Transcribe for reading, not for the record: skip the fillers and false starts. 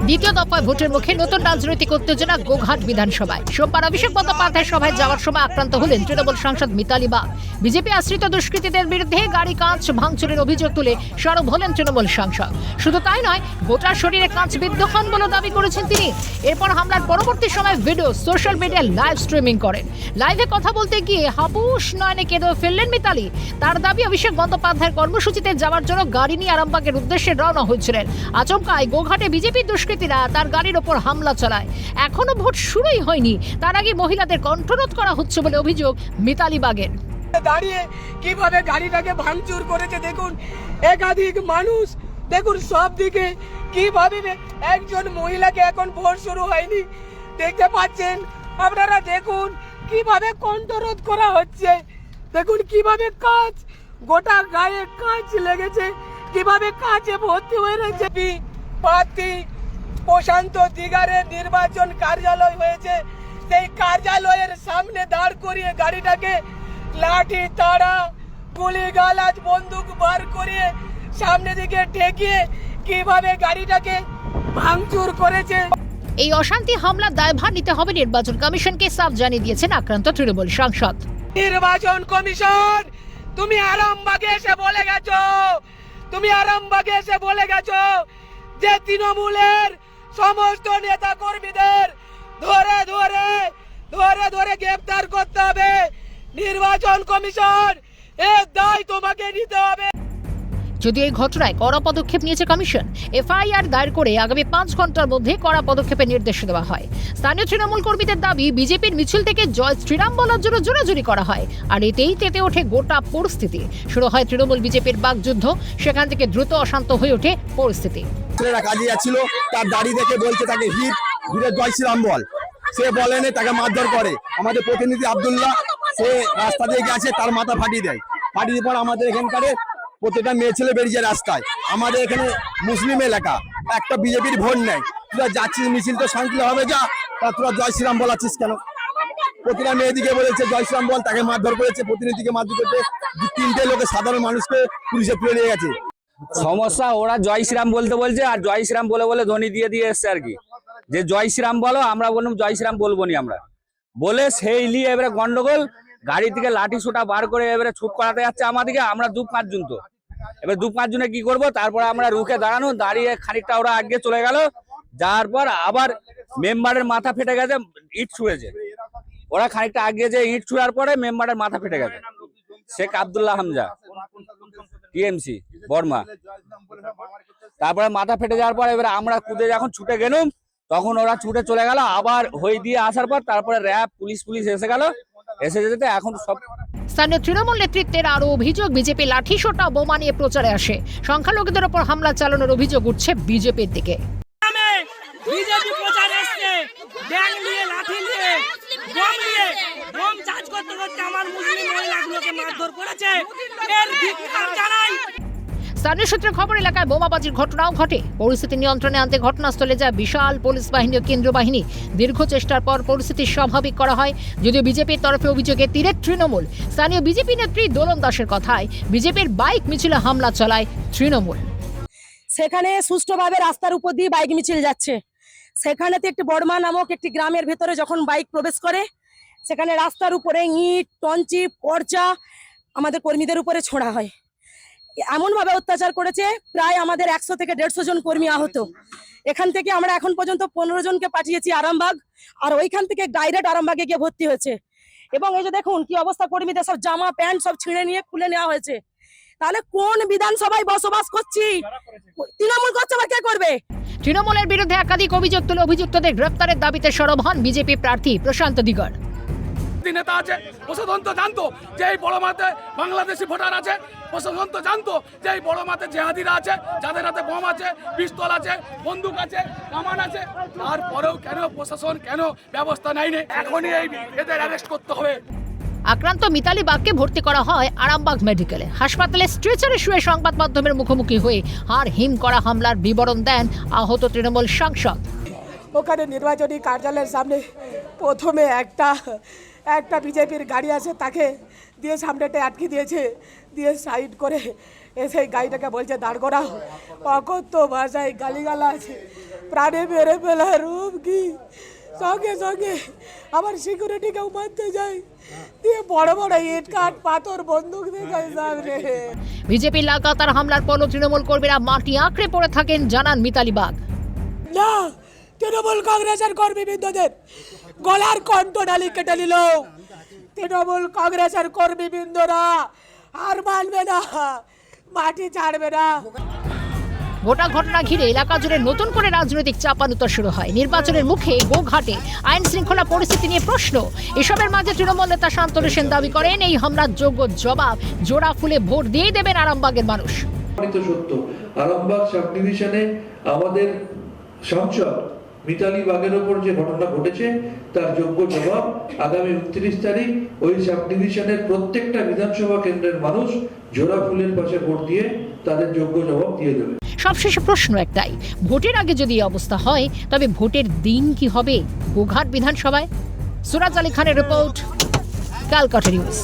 দ্বিতীয় দফায় ভোটের মুখে নতুন রাজনৈতিক উত্তেজনা গোঘাট বিধানসভায়। সোমবার অভিষেক বন্দ্যোপাধ্যায়ের সভায় যাওয়ার সময় আক্রান্ত হলেন তৃণমূল সাংসদ মিতালি বাগ। বিজেপি আশ্রিত দুষ্কৃতীদের বিরুদ্ধে গাড়ি কাঁচ ভাঙচুরের অভিযোগ তুলে সরব হলেন তৃণমূল সাংসদ। শুধু তাই নয়, গোটার শরীরে কাঁচ বিদ্ধ হন বলে দাবি করেছেন তিনি। এরপর হামলার পরবর্তী সময় ভিডিও সোশ্যাল মিডিয়ায় লাইভ স্ট্রিমিং করেন। লাইভে কথা বলতে গিয়ে হাপুস নয়নে কেঁদে ফেললেন মিতালি। তার দাবি, অভিষেক বন্দ্যোপাধ্যায়ের কর্মসূচিতে যাওয়ার জন্য গাড়ি নিয়ে আরামবাগের উদ্দেশ্যে রওনা হয়েছিলেন। আচমকায় গোঘাটে বিজেপি দুষ্কৃতীরা তার গাড়ির ওপর হামলা চালায়। এখনো ভোট শুরুই হয়নি, তার আগে মহিলাদের কণ্ঠরোধ করা হচ্ছে বলে অভিযোগ মিতালি বাগের। দাঁড়িয়ে কিভাবে গাড়িটাকে ভাঙচুর করেছে দেখুন, একাধিক মানুষ দেখুন, সব দিকে কিভাবে একজন মহিলাকে, এখন ভোট শুরু হয়নি, দেখতে পাচ্ছেন আপনারা, দেখুন কিভাবে কণ্ঠরোধ করা হচ্ছে। দেখুন কিভাবে কাঁচ, গোটা গায়ে কাঁচ লেগেছে, কিভাবে কাঁচে ভর্তি হয়ে রয়েছে। প্রার্থী প্রশান্ত দিগারের নির্বাচন কার্যালয় হয়েছে, সেই কার্যালয়ের সামনে দাঁড় করিয়ে গাড়িটাকে লাঠি, তাড়া, গুলি, গালাজ, বন্দুক বার করিয়ে সামনে দিকে ঠেকিয়ে কিভাবে গাড়িটাকে ভাঙচুর করেছে। এই অশান্তি হামলার দায়ভার নিতে হবে নির্বাচন কমিশনকে, সাফ জানিয়ে দিয়েছেন আক্রান্ত তৃণমূল সাংসদ। নির্বাচন কমিশন, তুমি আরামবাগে এসে বলে গেছো, যে তৃণমূলের সমস্ত নেতা কর্মীদের ধরে ধরে গ্রেফতার করতে হবে। নির্বাচন কমিশন, এর দায় তোমাকে নিতে হবে। যদিও এই ঘটনায় কড়া পদক্ষেপ নিয়েছে কমিশন, এফআইআর দায়ের করে আগামী 5 ঘন্টার মধ্যে কড়া পদক্ষেপের নির্দেশ দেওয়া হয়। স্থানীয় তৃণমূল কর্মীদের দাবি, বিজেপির মিছিল থেকে জয় শ্রীরাম বলার জন্য জোরাজুরি করা হয়, আর এতেই তেতে ওঠে গোটা পরিস্থিতি। শুরু হয় তৃণমূল বিজেপির বাকযুদ্ধ, সেখান থেকে দ্রুত অশান্ত হয়ে ওঠে পরিস্থিতি। কাজে যাচ্ছিল, তার দাড়ি দেখে বলছে তাকে হিরে জয় শ্রীরাম বল, সে বলেনি, তাকে মারধর করে। আমাদের প্রতিনিধি আব্দুল্লাহ, সে রাস্তা দিয়ে গেছে, তার মাথা ফাটিয়ে দেয়। ফাটিয়ে পর আমাদের এখানকার প্রত্যেকটা মেয়ে ছেলে বেরিয়ে রাস্তায়। আমাদের এখানে মুসলিম এলাকা, একটা বিজেপির ভোট নেই। তোরা যাচ্ছিস মিছিল তো শান্তি হবে, যা, তা তোরা জয় শ্রীরাম বলাচ্ছিস কেন? প্রতিটা মেয়েদিকে বলেছে জয় শ্রীরাম বল, তাকে মারধর করেছে, প্রতিনিধিকে মারধর করেছে। 3টে লোকে সাধারণ মানুষকে পুলিশে তুলে নিয়ে গেছে। সমস্যা, ওরা জয় শ্রীরাম বলতে বলছে, আর জয় শ্রীরাম বলে ধ্বনি দিয়ে এসছে আর কি, যে জয় শ্রীরাম বলো। আমরা বললাম জয় শ্রীরাম বলবো নি, আমরা বলে সেই নিয়ে এবারে গন্ডগোল। গাড়ি থেকে লাঠি সোটা বার করে এবারে ছুট করাতে যাচ্ছে আমাদেরকে। আমরা 2-5 জন, তো এবার 2-5 জনে কি করবো? তারপরে আমরা রুখে দাঁড়িয়ে খানিকটা ওরা আগে চলে গেল। যাওয়ার পর আবার মেম্বারের মাথা ফেটে গেছে, ইট ছুঁড়েছে ওরা। খানিকটা আগে যে ইট ছুঁড়ার পরে মেম্বারের মাথা ফেটে গেছে। শেখ আব্দুল্লাহ হামজা, টিএমসি বর্মা। তারপরে মাথা ফেটে যাওয়ার পর এবারে আমরা কুদে যখন ছুটে গেলাম, তখন ওরা ছুটে চলে গেল। আবার হয়ে দিয়ে আসার পর তারপরে র্যাব, পুলিশ এসে গেল। এসে যেতে এখন সব স্থানীয় তৃণমূল নেতৃত্বের আরো অভিযোগ, বিজেপি লাঠি সোটা বোমা নিয়ে প্রচারে আসে, সংখ্যালঘুদের ওপর হামলা চালানোর অভিযোগ উঠছে বিজেপির দিকে। বিজেপি প্রচার এসছে, ব্যাং নিয়ে, লাঠি নিয়ে, বোম চার্জ করতে আমার মুসলিম মহিলাগুলোকে মারধর করেছে। এর ধিক্কার জানাই। স্থানীয় সূত্রে খবর, এলাকায় বোমাবাজির ঘটনাও ঘটে। পরিস্থিতি নিয়ন্ত্রণে আনতে ঘটনাস্থলে যায় বিশাল পুলিশ বাহিনী ও কেন্দ্রীয় বাহিনী। দীর্ঘ চেষ্টার পর পরিস্থিতি স্বাভাবিক করা হয়, যদিও বিজেপির তরফে অভিযোগে তীরে তৃণমূল। স্থানীয় বিজেপি নেত্রী দোলন দাসের কথায়, বিজেপির বাইক মিছিলে হামলা চালায় তৃণমূল। সেখানে সুষ্ঠুভাবে রাস্তার উপর দিয়ে বাইক মিছিল যাচ্ছে, সেখানেতে একটি বড়মা নামক একটি গ্রামের ভেতরে যখন বাইক প্রবেশ করে, সেখানে রাস্তার উপরে ইট, টঞ্চি, পর্চা আমাদের কর্মীদের উপরে ছোড়া হয়। এমনভাবে অত্যাচার করেছে, প্রায় আমাদের 100 থেকে 150 জন কর্মী আহত। এখান থেকে আমরা এখন পর্যন্ত 15 জনকে পাঠিয়েছি আরামবাগ, আর ওইখান থেকে ডাইরেক্ট আরামবাগে গিয়ে ভর্তি হয়েছে। এবং এই যে দেখুন কি অবস্থা, কর্মীদের সব জামা প্যান্ট সব ছিঁড়ে নিয়ে খুলে নেওয়া হয়েছে। তাহলে কোন বিধানসভায় বসবাস করছি? তৃণমূল করছে, বা কে করবে? তৃণমূলের বিরুদ্ধে একাধিক অভিযোগ তুলে অভিযুক্তদের গ্রেপ্তারের দাবিতে সরব হন বিজেপি প্রার্থী প্রশান্ত দিগর। নেতা আছে, প্রশাসন তো জানতো যে এই বড় মাঠে বাংলাদেশি ভোটার আছে, প্রশাসন তো জানতো যে এই বড় মাঠে জেহাদিরা আছে, যাদের হাতে বোম আছে, পিস্তল আছে, বন্দুক আছে, কামান আছে। তারপরেও কেন প্রশাসন ব্যবস্থা নেয়নি? এখনই এদের অ্যারেস্ট করতে হবে। আক্রান্ত মিতালি বাগকে ভর্তি করা হয় আরামবাগ মেডিকেলে। হাসপাতালে স্ট্রেচারে শুয়ে সংবাদ মাধ্যমের মুখোমুখি হয়ে হাড় হিম করা হামলার বিবরণ দেন আহত তৃণমূল সাংসদ। ওখানে নির্বাচনী কার্যালয়ের সামনে প্রথমে একটা বিজেপির গাড়ি আছে, তাকে দিয়ে সামনেটা আটকে দিয়েছে, দিয়ে সাইড করে এসে গাড়িটাকে বলছে দাঁড় করাও, অকথ্য ভাষায় গালিগালাজ, প্রাণে মেরে ফেলা রূপ কি, সঙ্গে সঙ্গে আবার সিকিউরিটিকেও মারতে যায়, দিয়ে বড় বড় ইট কাঠ পাথর বন্দুক দেখায় সামনে। বিজেপির লাগাতার হামলার পরও তৃণমূল কর্মীরা মাটি আঁকড়ে পড়ে থাকেন, জানান মিতালি বাগ। না, তৃণমূল কংগ্রেসের কর্মীবৃন্দদের গলার কণ্ঠনালী কেটে নিল। তৃণমূল কংগ্রেসের কর্মীবৃন্দরা আর মানবে না, মাটি ছাড়বে না। গোটা ঘটনা ঘিরে এলাকা জুড়ে নতুন করে রাজনৈতিক চাপানুতর শুরু হয়। নির্বাচনের মুখে গোঘাটে আইন শৃঙ্খলা পরিস্থিতি নিয়ে প্রশ্ন। এসবের মাঝে তৃণমূল নেতা শান্তনু সেন দাবি করেন, এই হামলার যোগ্য জবাব জোড়া ফুলে ভোট দিয়েই দেবেন আরামবাগের মানুষ। সত্য, আরামবাগ সাব ডিভিশনে আমাদের সাংসদ মিতালি বাগের ওপর যে ঘটনা ঘটেছে তার যোগ্য জবাব আগামী 29 তারিখ ওই সাব ডিভিশনের প্রত্যেকটা বিধানসভা কেন্দ্রের মানুষ জোড়া ফুলের পাশে ভোট দিয়ে তাদের যোগ্য জবাব দিয়ে দেবে। সবশেষে প্রশ্ন একটাই, ভোটের আগে যদি এই অবস্থা হয় তবে ভোটের দিন কি হবে গোঘাট বিধানসভায়? সুরাজ আলী খানের রিপোর্ট, ক্যালকাটা নিউজ।